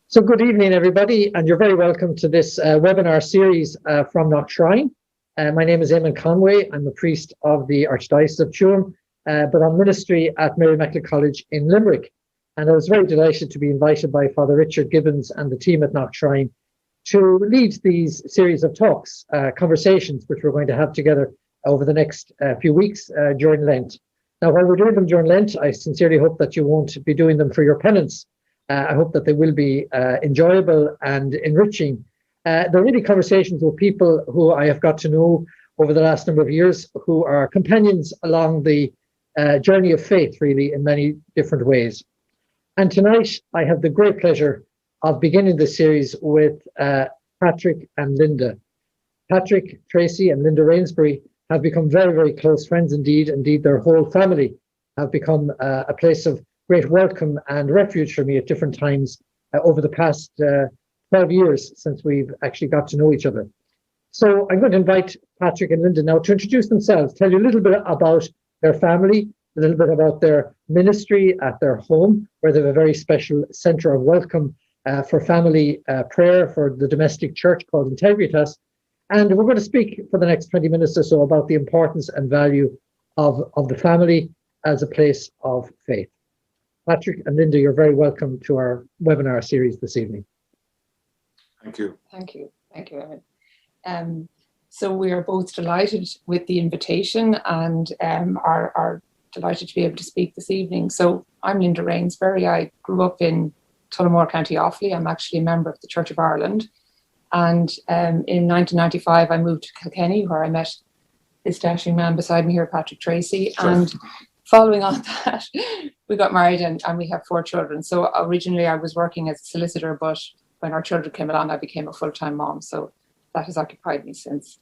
So good evening, everybody, and you're very welcome to this webinar series from Knock Shrine. My name is Eamon Conway. I'm a priest of the Archdiocese of Tuam, but on ministry at Mary Immaculate College in Limerick. And I was very delighted to be invited by Father Richard Gibbons and the team at Knock Shrine to lead these series of talks, conversations, which we're going to have together over the next few weeks during Lent. Now, while we're doing them during Lent, I sincerely hope that you won't be doing them for your penance. I hope that they will be enjoyable and enriching. They're really conversations with people who I have got to know over the last number of years, who are companions along the journey of faith, really, in many different ways. And tonight, I have the great pleasure of beginning the series with Patrick and Linda. Patrick, Tracy, and Linda Rainsbury have become very, very close friends indeed. Indeed, their whole family have become a place of great welcome and refuge for me at different times over the past 12 years since we've actually got to know each other. So I'm going to invite Patrick and Linda now to introduce themselves, tell you a little bit about their family, a little bit about their ministry at their home, where they have a very special centre of welcome for family prayer for the domestic church called Integritas. And we're going to speak for the next 20 minutes or so about the importance and value of the family as a place of faith. Patrick and Linda, you're very welcome to our webinar series this evening. Thank you. Thank you, Evan. So we are both delighted with the invitation and are delighted to be able to speak this evening. So I'm Linda Rainsbury. I grew up in Tullamore, County Offaly. I'm actually a member of the Church of Ireland. And in 1995, I moved to Kilkenny, where I met this dashing man beside me here, Patrick Tracy. Sure. And following on that, we got married and we have 4 children. So originally I was working as a solicitor, but when our children came along, I became a full-time mom. So that has occupied me since.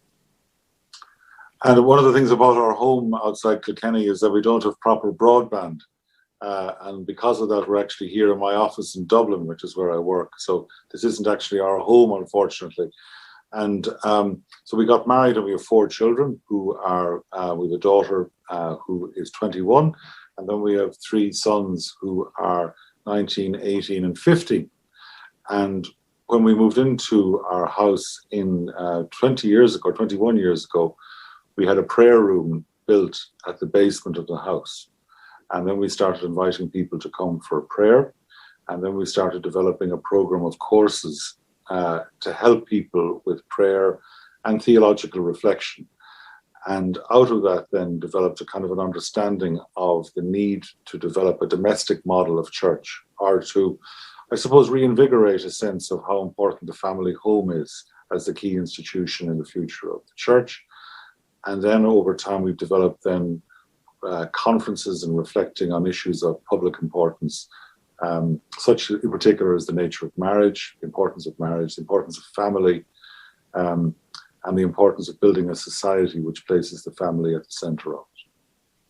And one of the things about our home outside Kilkenny is that we don't have proper broadband. And because of that, we're actually here in my office in Dublin, which is where I work. So this isn't actually our home, unfortunately. And so we got married and we have 4 children who are, with a daughter who is 21. And then we have 3 sons who are 19, 18 and 15. And when we moved into our house in 21 years ago, we had a prayer room built at the basement of the house. And then we started inviting people to come for prayer. And then we started developing a program of courses to help people with prayer and theological reflection. And out of that then developed a kind of an understanding of the need to develop a domestic model of church, or to, I suppose, reinvigorate a sense of how important the family home is as the key institution in the future of the church. And then over time we've developed then conferences and reflecting on issues of public importance, such in particular as the nature of marriage, the importance of family, and the importance of building a society which places the family at the centre of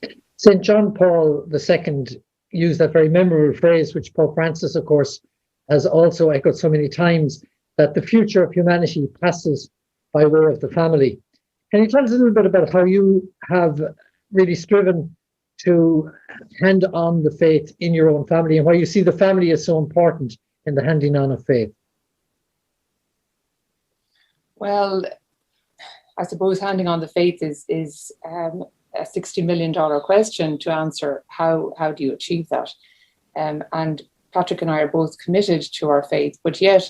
it. St. John Paul II used that very memorable phrase, which Pope Francis, of course, has also echoed so many times, that the future of humanity passes by way of the family. Can you tell us a little bit about how you have really striven to hand on the faith in your own family and why you see the family as so important in the handing on of faith? Well, I suppose handing on the faith is a $60 million question to answer. How do you achieve that? And Patrick and I are both committed to our faith, but yet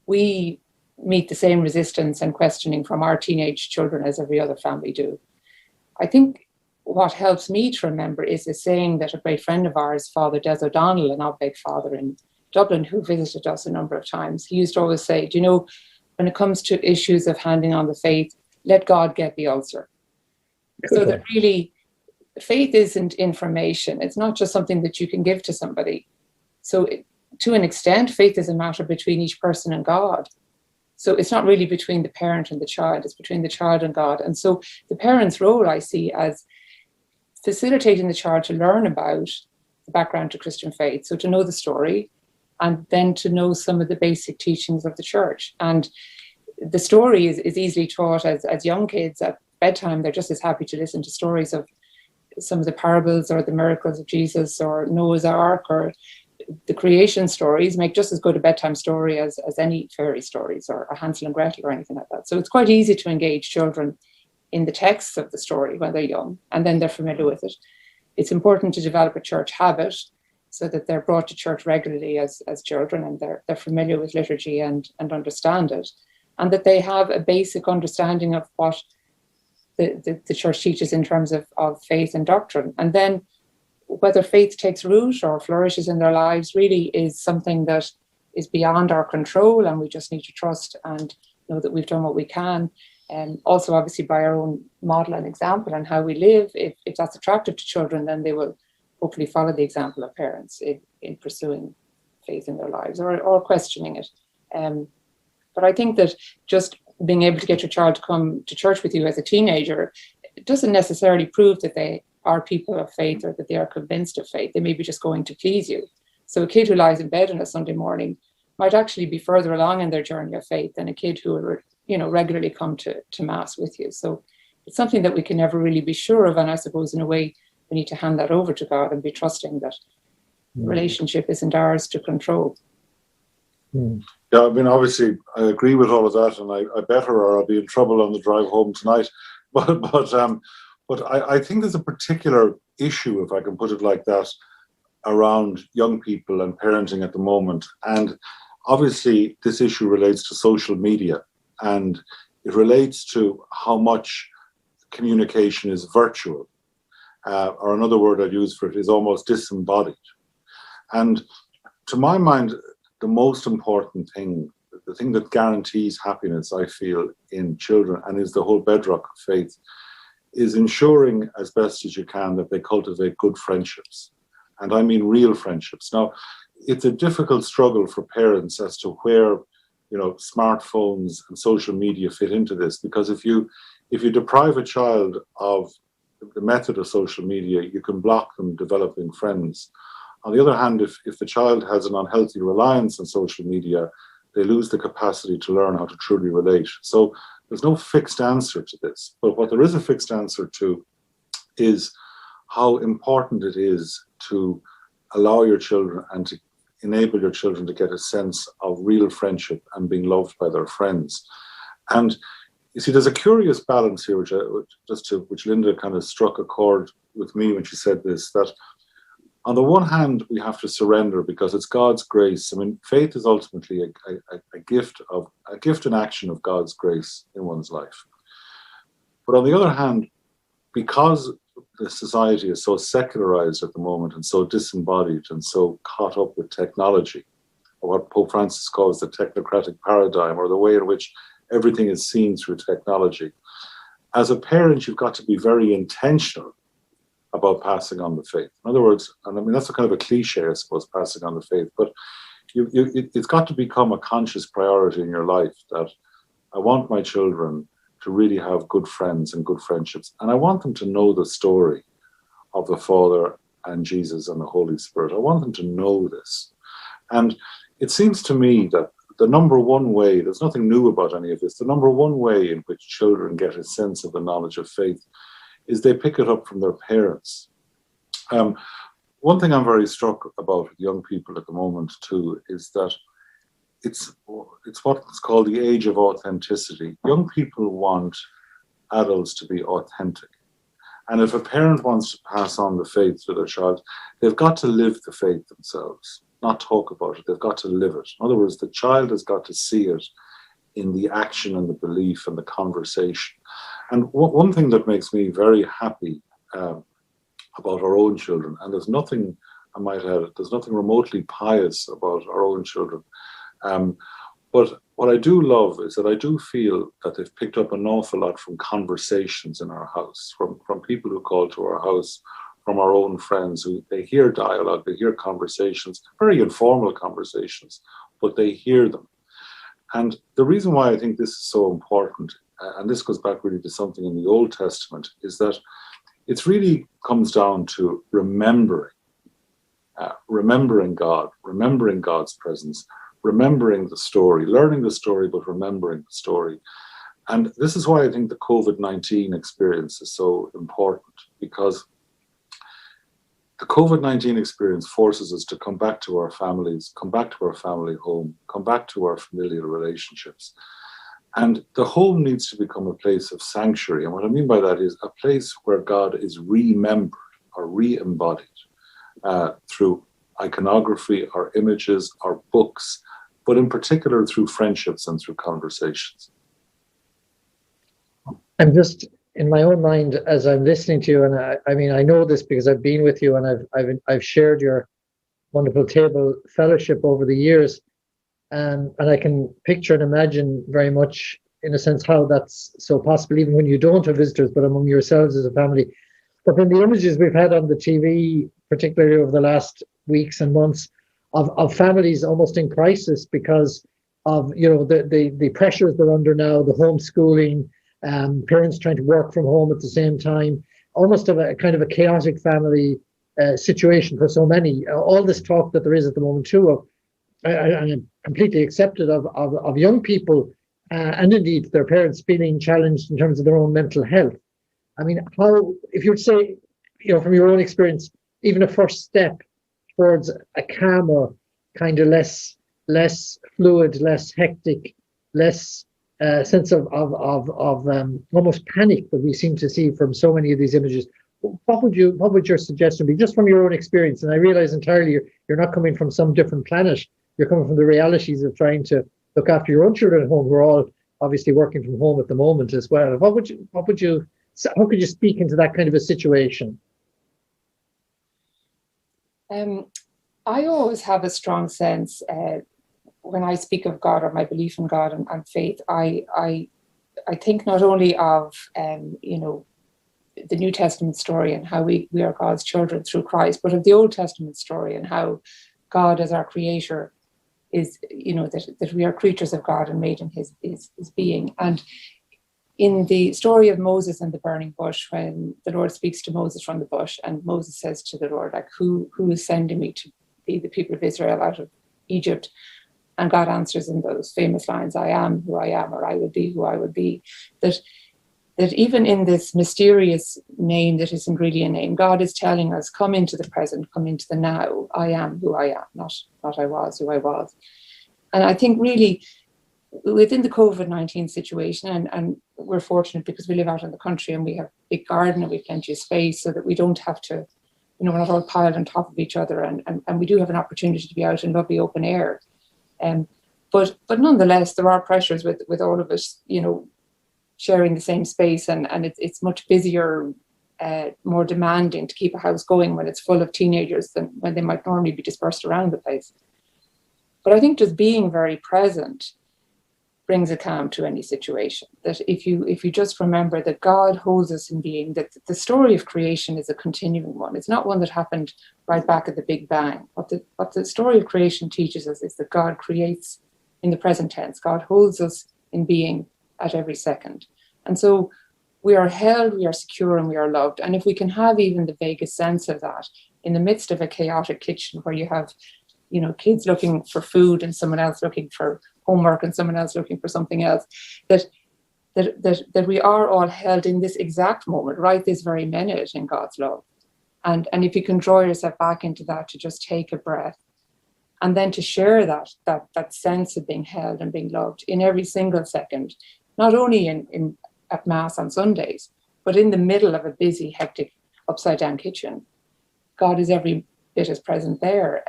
we meet the same resistance and questioning from our teenage children as every other family do. I think what helps me to remember is a saying that a great friend of ours, Father Des O'Donnell, an Obleg father in Dublin who visited us a number of times, he used to always say, do you know, when it comes to issues of handing on the faith, let God get the ulcer. So that really, faith isn't information. It's not just something that you can give to somebody. So to an extent, faith is a matter between each person and God. So it's not really between the parent and the child, it's between the child and God. And so the parent's role I see as facilitating the child to learn about the background to Christian faith. So to know the story and then to know some of the basic teachings of the church. And the story is easily taught as young kids at bedtime. They're just as happy to listen to stories of some of the parables or the miracles of Jesus or Noah's Ark or the creation stories make just as good a bedtime story as any fairy stories or a Hansel and Gretel or anything like that. So it's quite easy to engage children in the texts of the story when they're young, and then they're familiar with it. It's important to develop a church habit so that they're brought to church regularly as children, and they're familiar with liturgy and understand it, and that they have a basic understanding of what the church teaches in terms of faith and doctrine. And then whether faith takes root or flourishes in their lives really is something that is beyond our control, and we just need to trust and know that we've done what we can. And also, obviously, by our own model and example and how we live, if that's attractive to children, then they will hopefully follow the example of parents in pursuing faith in their lives or questioning it. But I think that just being able to get your child to come to church with you as a teenager, it doesn't necessarily prove that they are people of faith or that they are convinced of faith. They may be just going to please you. So a kid who lies in bed on a Sunday morning might actually be further along in their journey of faith than a kid who will, regularly come to mass with you. So it's something that we can never really be sure of. And I suppose in a way, we need to hand that over to God and be trusting that relationship isn't ours to control. Yeah, I mean, obviously, I agree with all of that, and I better, or I'll be in trouble on the drive home tonight. But I think there's a particular issue, if I can put it like that, around young people and parenting at the moment. And obviously, this issue relates to social media, and it relates to how much communication is virtual, or another word I'd use for it is almost disembodied. And to my mind, the most important thing, the thing that guarantees happiness, I feel, in children, and is the whole bedrock of faith, is ensuring as best as you can that they cultivate good friendships. And I mean real friendships. Now, it's a difficult struggle for parents as to where, smartphones and social media fit into this, because if you deprive a child of the method of social media, you can block them developing friends. On the other hand, if the child has an unhealthy reliance on social media, they lose the capacity to learn how to truly relate. So there's no fixed answer to this. But what there is a fixed answer to is how important it is to allow your children and to enable your children to get a sense of real friendship and being loved by their friends. And you see, there's a curious balance here, which Linda kind of struck a chord with me when she said this, that on the one hand, we have to surrender because it's God's grace. I mean, faith is ultimately a gift and action of God's grace in one's life. But on the other hand, because the society is so secularized at the moment and so disembodied and so caught up with technology, or what Pope Francis calls the technocratic paradigm, or the way in which everything is seen through technology, as a parent, you've got to be very intentional about passing on the faith. In other words, and I mean, that's a kind of a cliche, I suppose, passing on the faith, but it's got to become a conscious priority in your life that I want my children to really have good friends and good friendships. And I want them to know the story of the Father and Jesus and the Holy Spirit. I want them to know this. And it seems to me that the number one way, there's nothing new about any of this, the number one way in which children get a sense of the knowledge of faith is they pick it up from their parents. One thing I'm very struck about with young people at the moment too is that it's what's called the age of authenticity. Young people want adults to be authentic. And if a parent wants to pass on the faith to their child, they've got to live the faith themselves, not talk about it. They've got to live it. In other words, the child has got to see it in the action and the belief and the conversation. And one thing that makes me very happy about our own children, and there's nothing, I might add, there's nothing remotely pious about our own children. But what I do love is that I do feel that they've picked up an awful lot from conversations in our house, from people who call to our house, from our own friends who they hear dialogue, they hear conversations, very informal conversations, but they hear them. And the reason why I think this is so important, and this goes back really to something in the Old Testament, is that it really comes down to remembering God, remembering God's presence, remembering the story, learning the story, but remembering the story. And this is why I think the Covid-19 experience is so important, because the COVID-19 experience forces us to come back to our families, come back to our family home, come back to our familial relationships. And the home needs to become a place of sanctuary. And what I mean by that is a place where God is remembered or re-embodied through iconography, our images, our books, but in particular through friendships and through conversations. I'm just in my own mind as I'm listening to you, and I mean I know this because I've been with you and I've shared your wonderful table fellowship over the years, and I can picture and imagine very much in a sense how that's so possible even when you don't have visitors, but among yourselves as a family. But then the images we've had on the TV, particularly over the last weeks and months, of families almost in crisis because of the pressures they're under now, the homeschooling. Parents trying to work from home at the same time, almost of a kind of a chaotic family situation for so many. All this talk that there is at the moment too, and completely accepted of young people and indeed their parents feeling challenged in terms of their own mental health. I mean, how, if you would say, from your own experience, even a first step towards a calmer, kind of less fluid, less hectic, less sense of almost panic that we seem to see from so many of these images. What would your suggestion be, just from your own experience? And I realize entirely you're not coming from some different planet. You're coming from the realities of trying to look after your own children at home, who are all obviously working from home at the moment as well. How could you speak into that kind of a situation? I always have a strong sense when I speak of God or my belief in God and faith. I think not only of the New Testament story and how we are God's children through Christ, but of the Old Testament story and how God as our creator is, that we are creatures of God and made in his being. And in the story of Moses and the burning bush, when the Lord speaks to Moses from the bush, and Moses says to the Lord, like, who is sending me to lead the people of Israel out of Egypt? And God answers in those famous lines, I am who I am, or I will be who I will be. That even in this mysterious name that isn't really a name, God is telling us, come into the present, come into the now. I am who I am, not I was who I was. And I think really within the COVID-19 situation, and we're fortunate because we live out in the country and we have a big garden and we have plenty of space so that we don't have to, we're not all piled on top of each other, and we do have an opportunity to be out in lovely open air. But nonetheless, there are pressures with all of us, sharing the same space, and it's much busier, more demanding to keep a house going when it's full of teenagers than when they might normally be dispersed around the place. But I think just being very present brings a calm to any situation. That if you just remember that God holds us in being, that the story of creation is a continuing one. It's not one that happened right back at the Big Bang. What the story of creation teaches us is that God creates in the present tense. God holds us in being at every second. And so we are held, we are secure, and we are loved. And if we can have even the vaguest sense of that in the midst of a chaotic kitchen where you have, kids looking for food and someone else looking for homework and someone else looking for something else, that we are all held in this exact moment, right this very minute, in God's love. And if you can draw yourself back into that, to just take a breath and then to share that sense of being held and being loved in every single second, not only in at Mass on Sundays, but in the middle of a busy, hectic, upside-down kitchen. God is every bit as present there,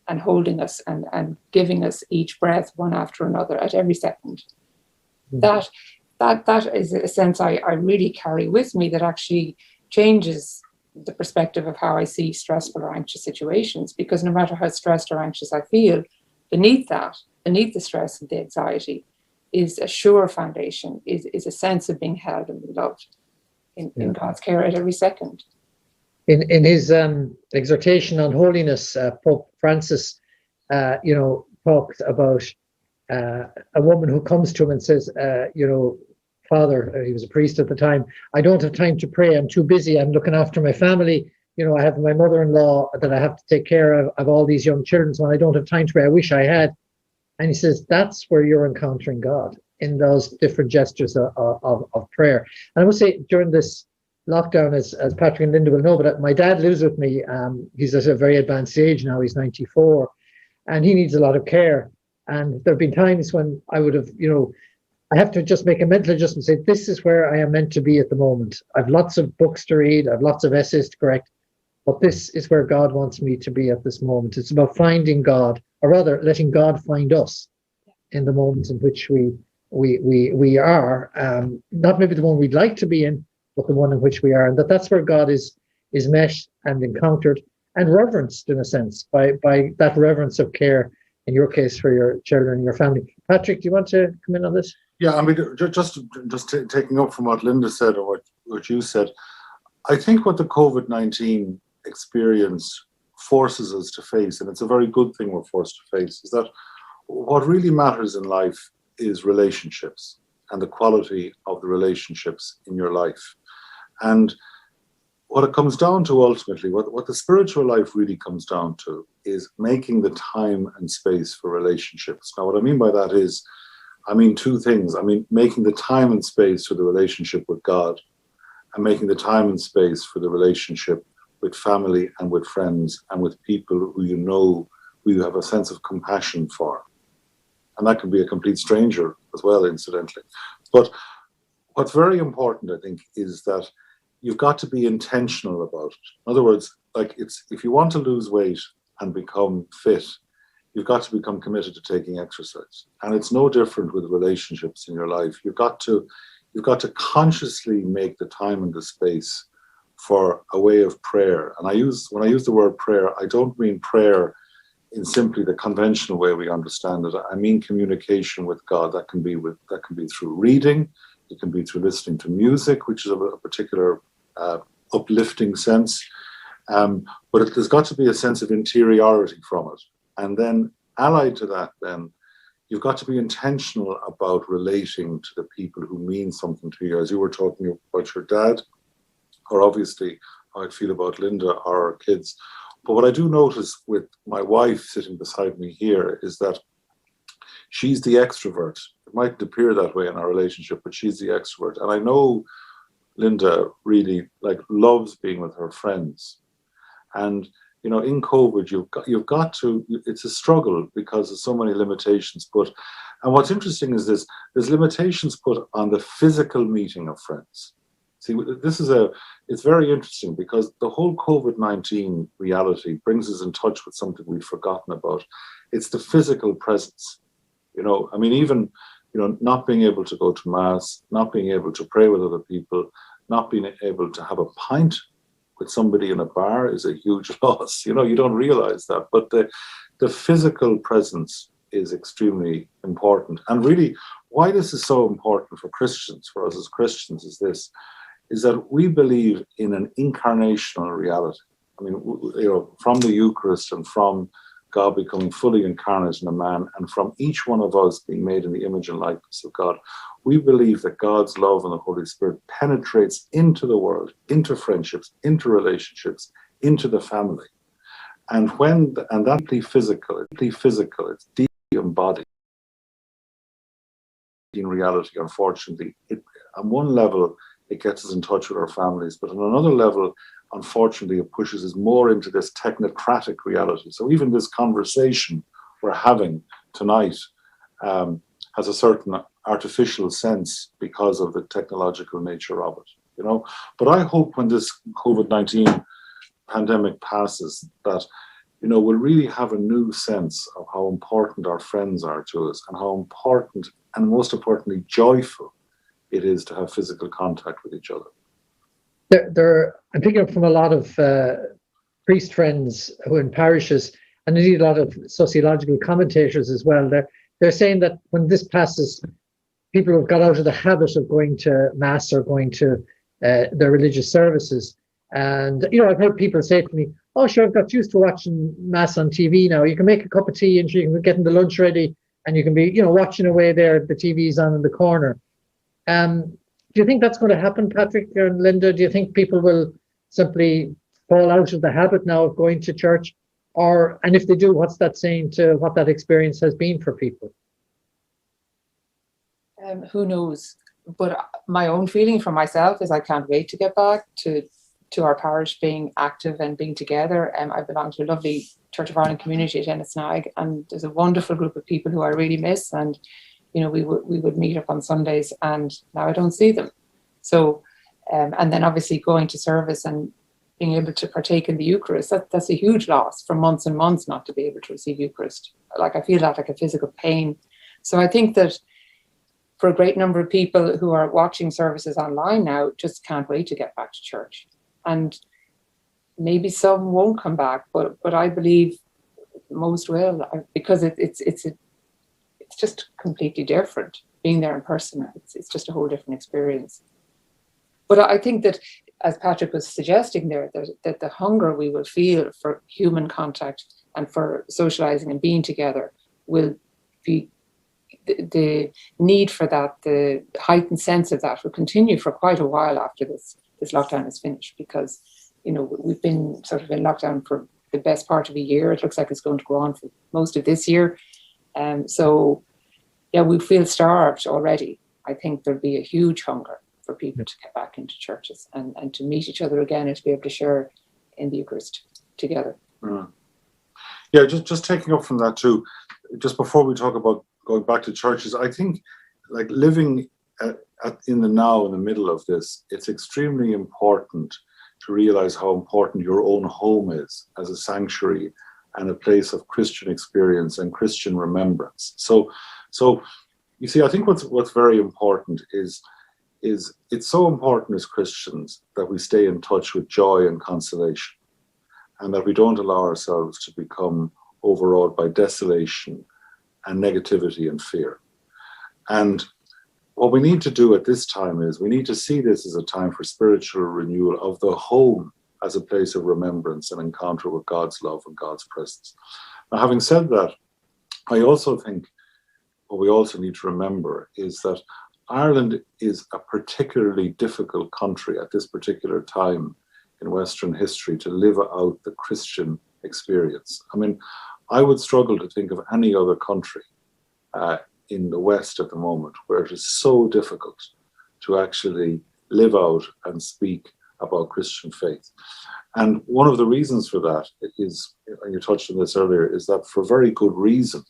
and holding us and giving us each breath one after another at every second. Mm-hmm. That is a sense I really carry with me, that actually changes the perspective of how I see stressful or anxious situations, because no matter how stressed or anxious I feel, beneath the stress and the anxiety is a sure foundation, is a sense of being held and loved in God's care at every second. In his exhortation on holiness, Pope Francis, talked about a woman who comes to him and says, Father, he was a priest at the time, I don't have time to pray. I'm too busy. I'm looking after my family. I have my mother-in-law that I have to take care of all these young children, so I don't have time to pray. I wish I had. And he says, that's where you're encountering God, in those different gestures of prayer. And I must say, during this lockdown, as Patrick and Linda will know, but my dad lives with me. He's at a very advanced age now. He's 94, and he needs a lot of care. And there have been times when I would have, I have to just make a mental adjustment, say, this is where I am meant to be at the moment. I've lots of books to read, I've lots of essays to correct, but this is where God wants me to be at this moment. It's about finding God, or rather letting God find us in the moments in which we are, not maybe the one we'd like to be in, but the one in which we are, and that's where God is met and encountered and reverenced, in a sense, by that reverence of care, in your case, for your children and your family. Patrick, do you want to come in on this? Yeah, I mean, just taking up from what Linda said, or what you said, I think what the COVID-19 experience forces us to face, and it's a very good thing we're forced to face, is that what really matters in life is relationships and the quality of the relationships in your life. And what it comes down to ultimately, what the spiritual life really comes down to, is making the time and space for relationships. Now, what I mean by that is, I mean two things. I mean, making the time and space for the relationship with God, and making the time and space for the relationship with family and with friends and with people who who you have a sense of compassion for. And that can be a complete stranger as well, incidentally. But what's very important, I think, is that you've got to be intentional about it. In other words, like, if you want to lose weight and become fit, you've got to become committed to taking exercise. And it's no different with relationships in your life. You've got to consciously make the time and the space for a way of prayer. And when I use the word prayer, I don't mean prayer in simply the conventional way we understand it. I mean communication with God. That can be through reading. It can be through listening to music, which is a particular uplifting sense. But there's got to be a sense of interiority from it. And then allied to that, then you've got to be intentional about relating to the people who mean something to you. As you were talking about your dad, or obviously how I feel about Linda or our kids. But what I do notice with my wife sitting beside me here is that she's the extrovert. It mightn't appear that way in our relationship, but she's the extrovert. And I know Linda really loves being with her friends. And in COVID, you've got to. It's a struggle because there's so many limitations put. And what's interesting is there's limitations put on the physical meeting of friends. See, it's very interesting because the whole COVID-19 reality brings us in touch with something we'd forgotten about. It's the physical presence. I mean, even not being able to go to mass, not being able to pray with other people, not being able to have a pint with somebody in a bar is a huge loss. You don't realize that, but the physical presence is extremely important. And really, why this is so important for Christians, for us as Christians, is that we believe in an incarnational reality. I mean, from the Eucharist and from God becoming fully incarnate in a man, and from each one of us being made in the image and likeness of God, we believe that God's love and the Holy Spirit penetrates into the world, into friendships, into relationships, into the family. And that's deeply physical, it's deeply embodied in reality, unfortunately. On one level, it gets us in touch with our families, but on another level, unfortunately, it pushes us more into this technocratic reality. So even this conversation we're having tonight has a certain artificial sense because of the technological nature of it, But I hope when this COVID-19 pandemic passes that, we'll really have a new sense of how important our friends are to us and how important, and most importantly, joyful it is to have physical contact with each other. I'm picking up from a lot of priest friends who are in parishes, and indeed a lot of sociological commentators as well. They're saying that when this passes, people have got out of the habit of going to mass or going to their religious services. And, I've heard people say to me, oh, sure, I've got used to watching mass on TV now. You can make a cup of tea and you can get the lunch ready and you can be, watching away there. The TV's on in the corner. Do you think that's going to happen, Patrick and Linda? Do you think people will simply fall out of the habit now of going to church? And if they do, what's that saying to what that experience has been for people? Who knows? but my own feeling for myself is I can't wait to get back to our parish being active and being together. I belong to a lovely Church of Ireland community at Ennisnag, and there's a wonderful group of people who I really miss. And we would meet up on Sundays, and now I don't see them. So, and then obviously going to service and being able to partake in the Eucharist, that's a huge loss for months and months not to be able to receive Eucharist. Like I feel that like a physical pain. So I think that for a great number of people who are watching services online now, just can't wait to get back to church. And maybe some won't come back, but I believe most will, because it's just completely different being there in person. It's just a whole different experience. But I think that, as Patrick was suggesting there, that the hunger we will feel for human contact and for socializing and being together will be, the need for that, the heightened sense of that will continue for quite a while after this lockdown is finished, because we've been sort of in lockdown for the best part of a year. It looks like it's going to go on for most of this year. So yeah, we feel starved already. I think there'll be a huge hunger for people to get back into churches and to meet each other again and to be able to share in the Eucharist together. Yeah, just taking up from that too, just before we talk about going back to churches, I think like living in the now, in the middle of this, it's extremely important to realize how important your own home is as a sanctuary and a place of Christian experience and Christian remembrance. So you see, I think what's very important is it's so important as Christians that we stay in touch with joy and consolation, and that we don't allow ourselves to become overawed by desolation and negativity and fear. And what we need to do at this time is we need to see this as a time for spiritual renewal of the home as a place of remembrance and encounter with God's love and God's presence. Now, having said that, I also think what we also need to remember is that Ireland is a particularly difficult country at this particular time in Western history to live out the Christian experience. I mean, I would struggle to think of any other country in the West at the moment where it is so difficult to actually live out and speak about Christian faith. And one of the reasons for that is, and you touched on this earlier, is that for very good reason,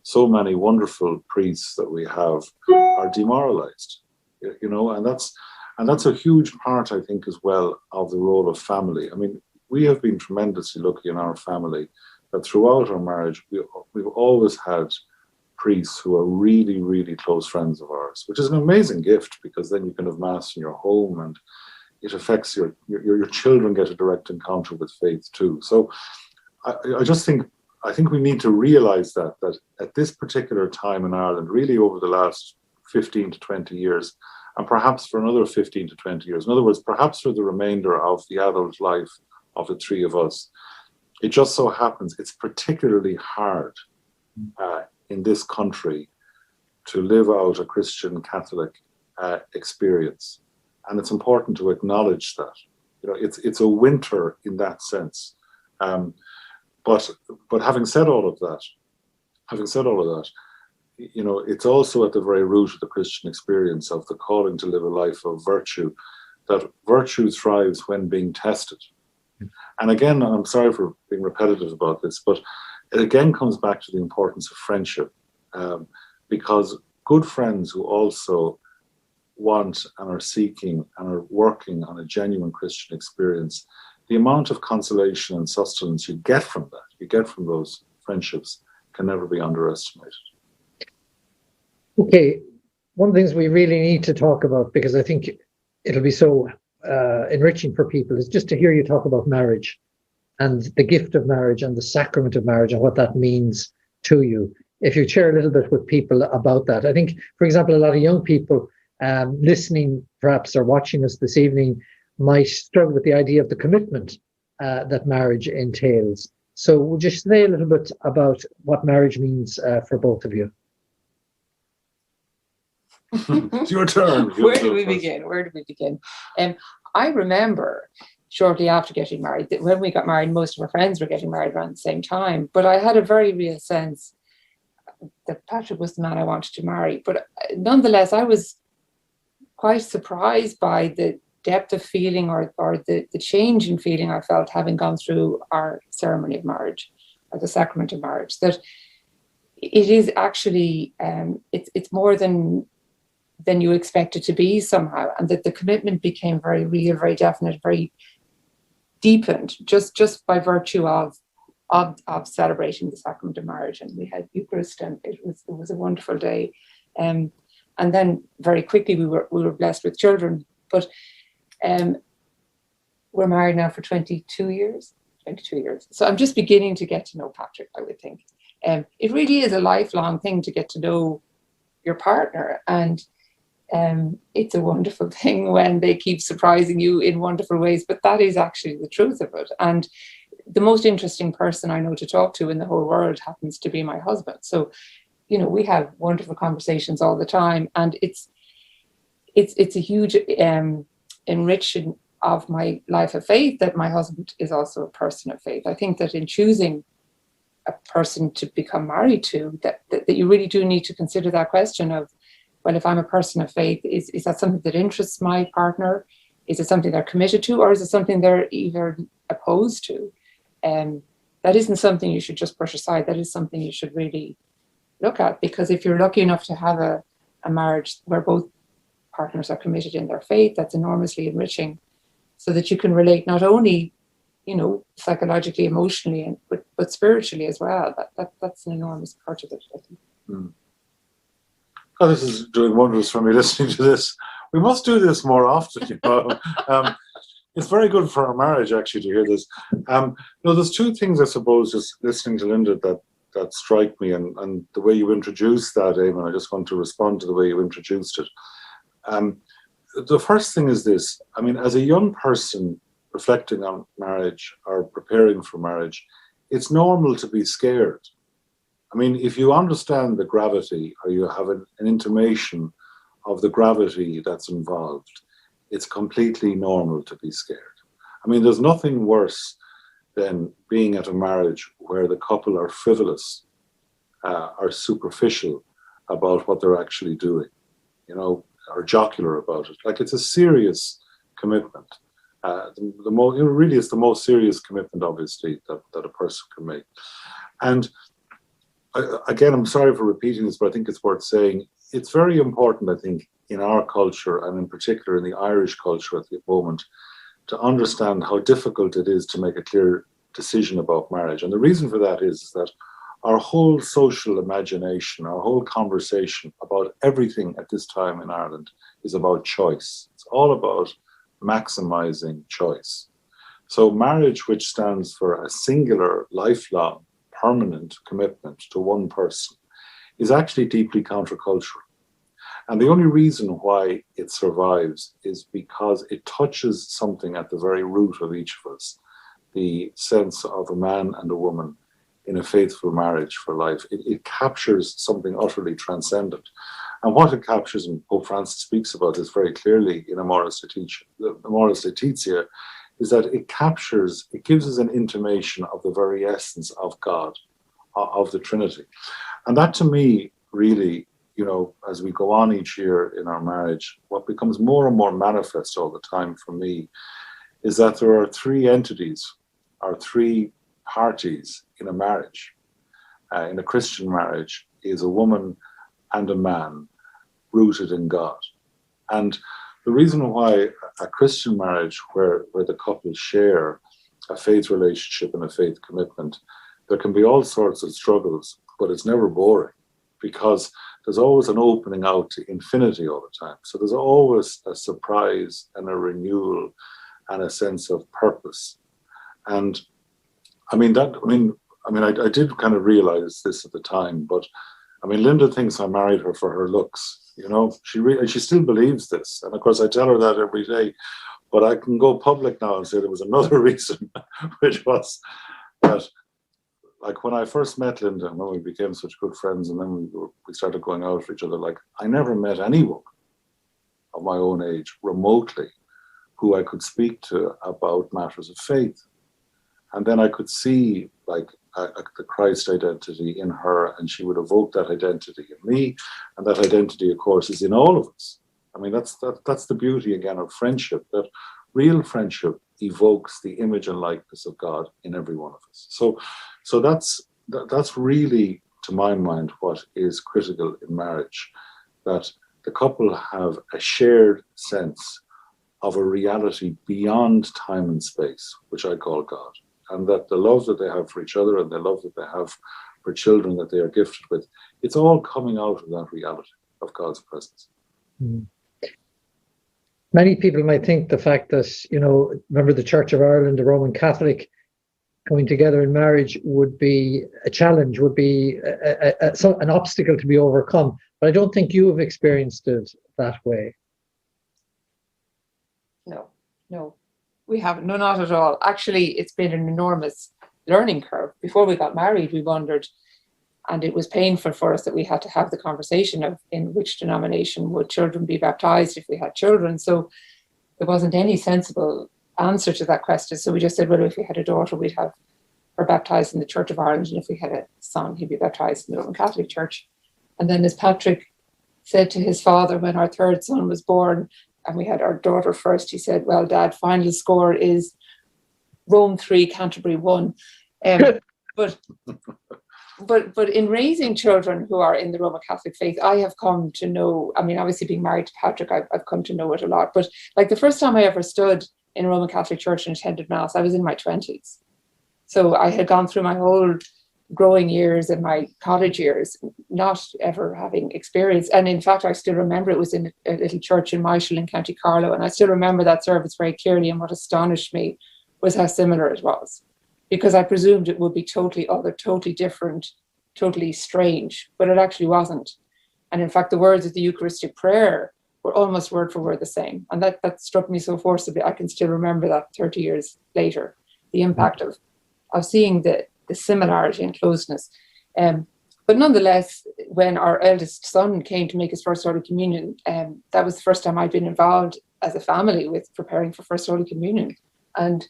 so many wonderful priests that we have are demoralized, and that's a huge part, I think, as well, of the role of family. I mean, we have been tremendously lucky in our family that throughout our marriage, we've always had priests who are really, really close friends of ours, which is an amazing gift, because then you can have mass in your home and it affects your children get a direct encounter with faith too. So I think we need to realize that at this particular time in Ireland, really over the last 15 to 20 years, and perhaps for another 15 to 20 years, in other words, perhaps for the remainder of the adult life of the three of us, it just so happens it's particularly hard in this country to live out a Christian Catholic experience. And it's important to acknowledge that. It's a winter in that sense. But having said all of that, it's also at the very root of the Christian experience of the calling to live a life of virtue, that virtue thrives when being tested. And again, I'm sorry for being repetitive about this, but it again comes back to the importance of friendship, because good friends who also want and are seeking and are working on a genuine Christian experience, the amount of consolation and sustenance you get from those friendships can never be underestimated. Okay, one of the things we really need to talk about, because I think it'll be so enriching for people, is just to hear you talk about marriage and the gift of marriage and the sacrament of marriage and what that means to you. If you share a little bit with people about that. I think, for example, a lot of young people listening perhaps or watching us this evening might struggle with the idea of the commitment that marriage entails. So would you say a little bit about what marriage means for both of you? It's your turn. Where do we begin? I remember shortly after getting married, that when we got married, most of our friends were getting married around the same time. But I had a very real sense that Patrick was the man I wanted to marry. But nonetheless, I was quite surprised by the depth of feeling or the change in feeling I felt having gone through our ceremony of marriage, or the sacrament of marriage, that it is actually, it's more than you expect it to be somehow, and that the commitment became very real, very definite, very deepened, just by virtue of celebrating the sacrament of marriage. And we had Eucharist, and it was a wonderful day. And then very quickly we were blessed with children. But we're married now for 22 years. 22 years. So I'm just beginning to get to know Patrick, I would think. It really is a lifelong thing to get to know your partner. And it's a wonderful thing when they keep surprising you in wonderful ways, but that is actually the truth of it. And the most interesting person I know to talk to in the whole world happens to be my husband. So, you know, we have wonderful conversations all the time, and it's a huge enriching of my life of faith that my husband is also a person of faith. I think that in choosing a person to become married to, that you really do need to consider that question of, well, if I'm a person of faith, is that something that interests my partner? Is it something they're committed to, or is it something they're either opposed to? That isn't something you should just brush aside. That is something you should really look at, because if you're lucky enough to have a marriage where both partners are committed in their faith, that's enormously enriching, so that you can relate not only, you know, psychologically, emotionally, but spiritually as well. That's an enormous part of it, I think. Mm. Oh, this is doing wonders for me listening to this. We must do this more often, you know. It's very good for our marriage, actually, to hear this. There's two things, I suppose, just listening to Linda, that strike me, and the way you introduced that, Eamon, I just want to respond to the way you introduced it. The first thing is this. I mean, as a young person reflecting on marriage or preparing for marriage, it's normal to be scared. I mean, if you understand the gravity, or you have an intimation of the gravity that's involved, it's completely normal to be scared. I mean, there's nothing worse than being at a marriage where the couple are frivolous, are superficial about what they're actually doing, you know, or jocular about it. Like, it's a serious commitment. Really, it's the most serious commitment, obviously, that a person can make. And again, I'm sorry for repeating this, but I think it's worth saying. It's very important, I think, in our culture, and in particular in the Irish culture at the moment, to understand how difficult it is to make a clear decision about marriage. And the reason for that is that our whole social imagination, our whole conversation about everything at this time in Ireland is about choice. It's all about maximizing choice. So marriage, which stands for a singular, lifelong, permanent commitment to one person, is actually deeply countercultural. And the only reason why it survives is because it touches something at the very root of each of us, the sense of a man and a woman in a faithful marriage for life. It captures something utterly transcendent. And what it captures, and Pope Francis speaks about this very clearly in Amoris Laetitia, is that it gives us an intimation of the very essence of God, of the Trinity. And that, to me, really, you know, as we go on each year in our marriage, what becomes more and more manifest all the time for me is that there are three entities, or three parties in a marriage. In a Christian marriage is a woman and a man rooted in God. And the reason why a Christian marriage where the couple share a faith relationship and a faith commitment, there can be all sorts of struggles, but it's never boring, because there's always an opening out to infinity all the time. So there's always a surprise and a renewal and a sense of purpose. And I did kind of realize this at the time, but I mean, Linda thinks I married her for her looks. You know, she still believes this. And of course, I tell her that every day. But I can go public now and say there was another reason, which was that, like, when I first met Linda, and when we became such good friends, and then we started going out for each other, like, I never met anyone of my own age remotely who I could speak to about matters of faith. And then I could see, like, the Christ identity in her, and she would evoke that identity in me, and that identity, of course, is in all of us. I mean, that's the beauty again of friendship, that real friendship evokes the image and likeness of God in every one of us. So that's really, to my mind, what is critical in marriage, that the couple have a shared sense of a reality beyond time and space, which I call God, and that the love that they have for each other and the love that they have for children that they are gifted with, it's all coming out of that reality of God's presence. Mm. Many people might think the fact that, remember the Church of Ireland, the Roman Catholic, coming together in marriage would be a challenge, would be an obstacle to be overcome. But I don't think you have experienced it that way. No, we haven't. No, not at all. Actually, it's been an enormous learning curve. Before we got married, we wondered, and it was painful for us that we had to have the conversation of in which denomination would children be baptized if we had children. So there wasn't any sensible answer to that question. So we just said, well, if we had a daughter, we'd have her baptized in the Church of Ireland, and if we had a son, he'd be baptized in the Roman Catholic Church. And then, as Patrick said to his father when our third son was born, and we had our daughter first, he said, well, Dad, final score is Rome 3, Canterbury 1. But in raising children who are in the Roman Catholic faith, I have come to know, I mean, obviously being married to Patrick, I've come to know it a lot. But like the first time I ever stood in a Roman Catholic church and attended Mass, I was in my 20s. So I had gone through my whole growing years and my college years, not ever having experience. And in fact, I still remember it was in a little church in Michael in County Carlow. And I still remember that service very clearly. And what astonished me was how similar it was, because I presumed it would be totally other, totally different, totally strange, but it actually wasn't. And in fact, the words of the Eucharistic prayer were almost word for word the same. And that struck me so forcibly. I can still remember that 30 years later, the impact of seeing the similarity and closeness. But nonetheless, when our eldest son came to make his first Holy Communion, that was the first time I'd been involved as a family with preparing for First Holy Communion. And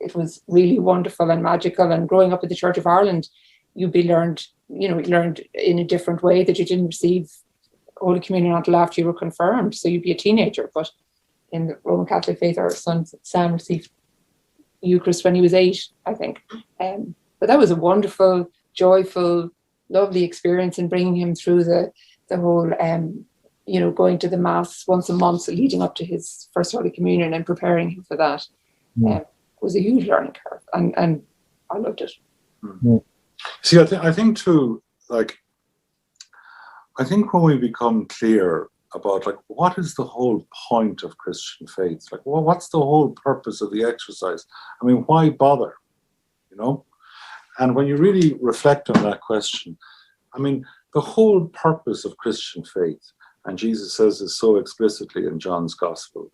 it was really wonderful and magical. And growing up at the Church of Ireland, you learned in a different way that you didn't receive Holy Communion until after you were confirmed. So you'd be a teenager. But in the Roman Catholic faith, our son Sam received Eucharist when he was 8, I think. But that was a wonderful, joyful, lovely experience in bringing him through the whole, going to the Mass once a month leading up to his First Holy Communion and preparing him for that. Was a huge learning curve, and I loved it. See, I think too, like, I think when we become clear about, like, what is the whole point of Christian faith? Like, well, what's the whole purpose of the exercise? I mean, why bother? And when you really reflect on that question, I mean, the whole purpose of Christian faith, and Jesus says this so explicitly in John's Gospel,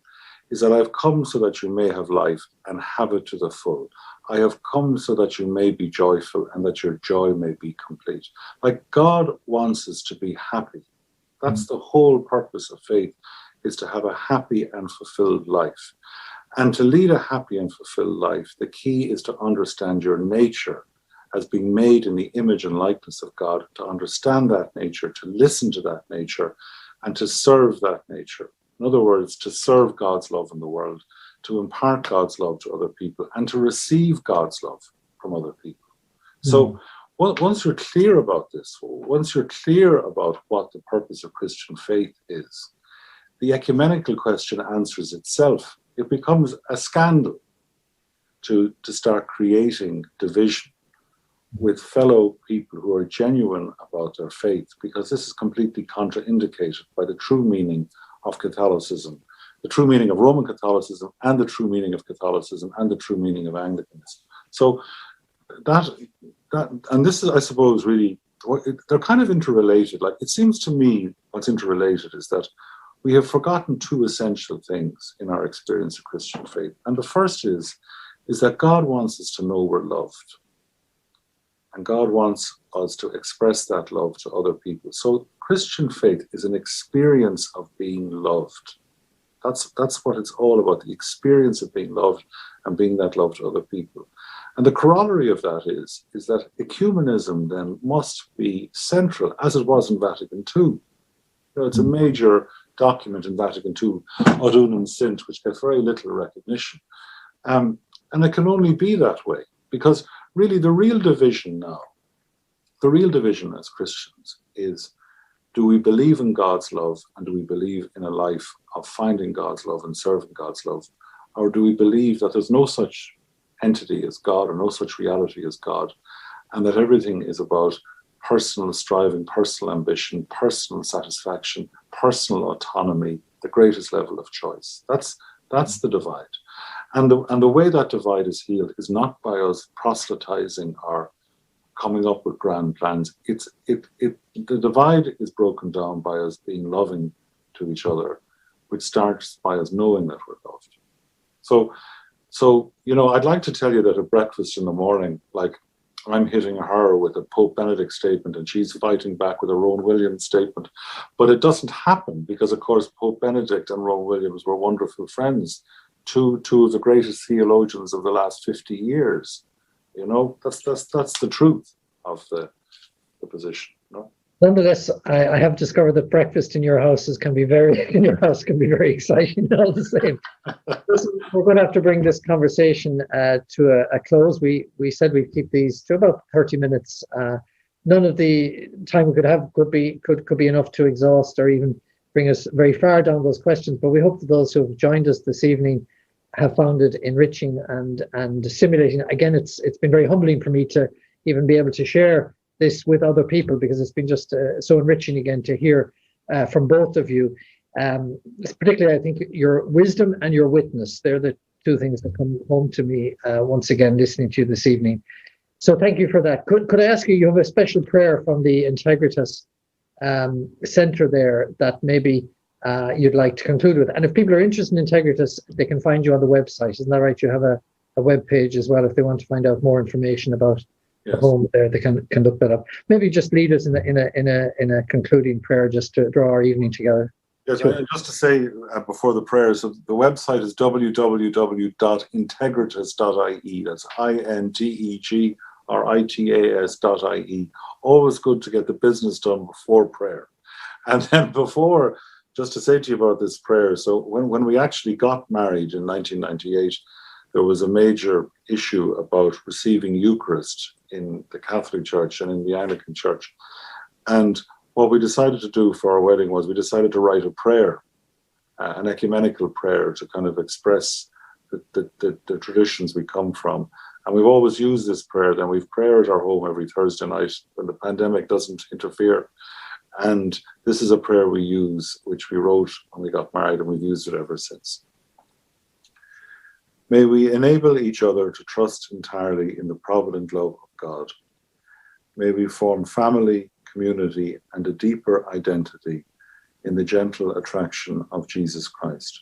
is that I've come so that you may have life and have it to the full. I have come so that you may be joyful and that your joy may be complete. Like, God wants us to be happy. That's the whole purpose of faith, is to have a happy and fulfilled life. And to lead a happy and fulfilled life, the key is to understand your nature as being made in the image and likeness of God, to understand that nature, to listen to that nature, and to serve that nature. In other words, to serve God's love in the world, to impart God's love to other people, and to receive God's love from other people. So once you're clear about this, once you're clear about what the purpose of Christian faith is, the ecumenical question answers itself. It becomes a scandal to start creating division with fellow people who are genuine about their faith, because this is completely contraindicated by the true meaning of Catholicism, the true meaning of Roman Catholicism, and the true meaning of Catholicism, and the true meaning of Anglicanism. So that and this is, I suppose, really, they're kind of interrelated. Like, it seems to me what's interrelated is that we have forgotten two essential things in our experience of Christian faith. And the first is that God wants us to know we're loved. And God wants us to express that love to other people. So Christian faith is an experience of being loved. That's what it's all about, the experience of being loved and being that love to other people. And the corollary of that is that ecumenism then must be central, as it was in Vatican II. It's a major document in Vatican II, Ad Unum Sint, which gets very little recognition. And it can only be that way, because really the real division as Christians is, do we believe in God's love, and do we believe in a life of finding God's love and serving God's love? Or do we believe that there's no such entity as God, or no such reality as God, and that everything is about personal striving, personal ambition, personal satisfaction, personal autonomy, the greatest level of choice? That's the divide. And the way that divide is healed is not by us proselytizing or coming up with grand plans. The divide is broken down by us being loving to each other, which starts by us knowing that we're loved. So I'd like to tell you that at breakfast in the morning, like, I'm hitting her with a Pope Benedict statement and she's fighting back with a Rowan Williams statement. But it doesn't happen because, of course, Pope Benedict and Rowan Williams were wonderful friends, two of the greatest theologians of the last 50 years. That's the truth of the position. Nonetheless, I have discovered that breakfast in your house can be very exciting all the same. We're going to have to bring this conversation to a close. We said we'd keep these to about 30 minutes. None of the time we could have could be enough to exhaust or even bring us very far down those questions. But we hope that those who have joined us this evening have found it enriching and stimulating. Again, it's been very humbling for me to even be able to share this with other people, because it's been just so enriching again to hear from both of you. Particularly, I think your wisdom and your witness, they're the two things that come home to me once again listening to you this evening. So thank you for that. Could I ask you have a special prayer from the Integritas Centre there that maybe you'd like to conclude with? And if people are interested in Integritas, they can find you on the website. Isn't that right? You have a web page as well if they want to find out more information about the home there. They can look that up. Maybe just lead us in a concluding prayer just to draw our evening together. Yes, and just to say before the prayers, the website is www.integritas.ie. That's INTEGRITAS.ie. Always good to get the business done before prayer. And then before, just to say to you about this prayer, so when we actually got married in 1998, there was a major issue about receiving Eucharist in the Catholic Church and in the Anglican Church. And what we decided to do for our wedding was we decided to write a prayer, an ecumenical prayer to kind of express the traditions we come from. And we've always used this prayer. Then we've prayed at our home every Thursday night when the pandemic doesn't interfere. And this is a prayer we use, which we wrote when we got married, and we've used it ever since. May we enable each other to trust entirely in the provident love of God. May we form family, community, and a deeper identity in the gentle attraction of Jesus Christ.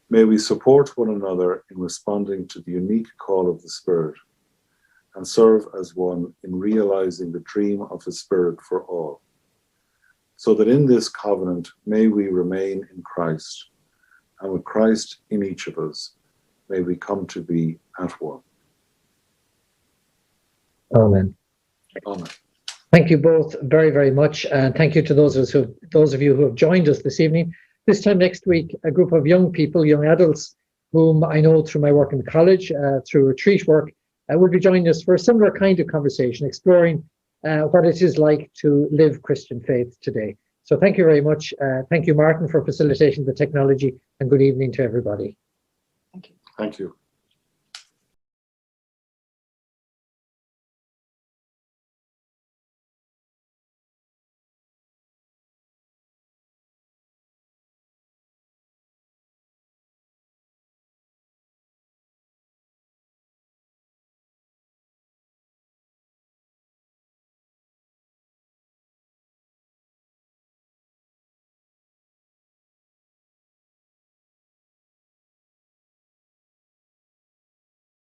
May we support one another in responding to the unique call of the Spirit and serve as one in realizing the dream of the Spirit for all. So that in this covenant, may we remain in Christ, and with Christ in each of us, may we come to be at one. Amen. Amen. Thank you both very, very much. And thank you to those of you who have joined us this evening. This time next week, a group of young people, young adults, whom I know through my work in college, through retreat work, will be joining us for a similar kind of conversation, exploring what it is like to live Christian faith today. So thank you very much. Thank you, Martin, for facilitating the technology, and good evening to everybody. Thank you. Thank you.